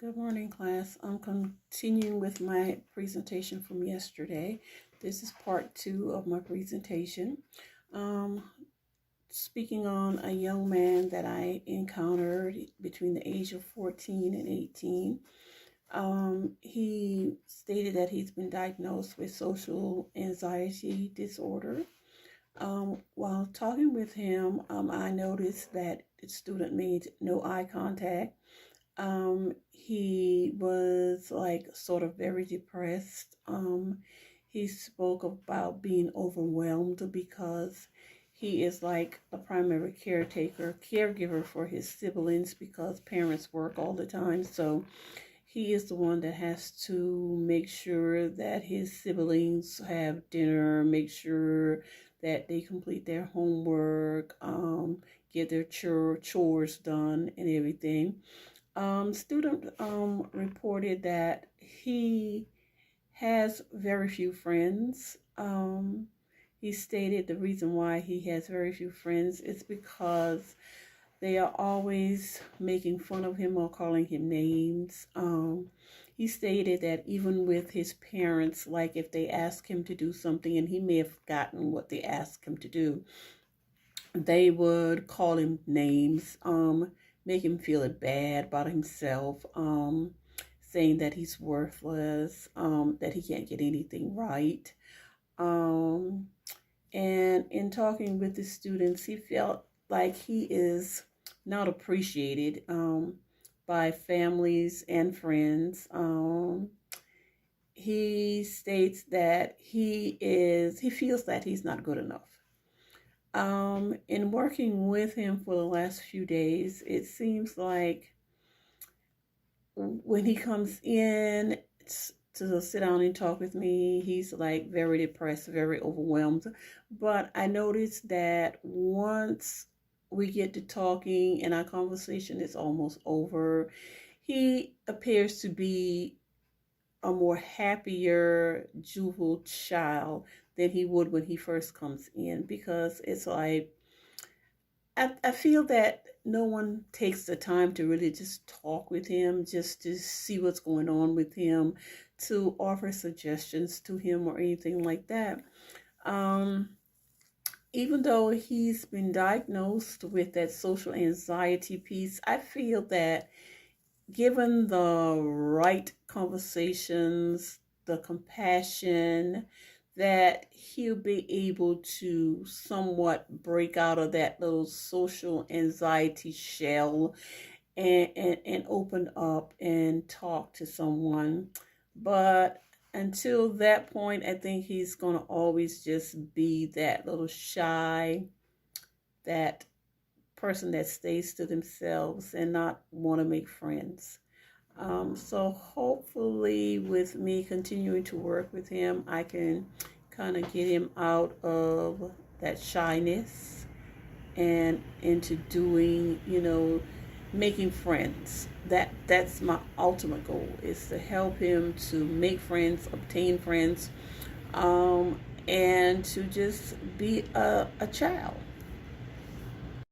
Good morning, class. I'm continuing with my presentation from yesterday. This is part 2 of my presentation. Um, Speaking on a young man that I encountered between the age of 14 and 18. He stated that he's been diagnosed with social anxiety disorder. While talking with him, I noticed that the student made no eye contact. He was like sort of very depressed. He spoke about being overwhelmed because he is like a primary caregiver for his siblings because parents work all the time. So he is the one that has to make sure that his siblings have dinner, make sure that they complete their homework, get their chores done and everything. Student reported that he has very few friends. He stated the reason why he has very few friends is because they are always making fun of him or calling him names. He stated that even with his parents, like if they ask him to do something and he may have forgotten what they asked him to do, they would call him names, make him feel bad about himself, saying that he's worthless, that he can't get anything right. Um, and in talking with the students, he felt like he is not appreciated by families and friends. He states that he feels that he's not good enough. In working with him for the last few days, it seems like when he comes in to sit down and talk with me, he's like very depressed, very overwhelmed. But I noticed that once we get to talking and our conversation is almost over, he appears to be a more happier, jovial child than he would when he first comes in, because it's like I feel that no one takes the time to really just talk with him, just to see what's going on with him, to offer suggestions to him or anything like that. Um, Even though he's been diagnosed with that social anxiety piece, I feel that given the right conversations, the compassion, that he'll be able to somewhat break out of that little social anxiety shell and open up and talk to someone. But until that point, I think he's going to always just be that little shy, that person that stays to themselves and not want to make friends. So hopefully with me continuing to work with him, I can kind of get him out of that shyness and into doing, making friends. That's my ultimate goal, is to help him to make friends, obtain friends, and to just be a child.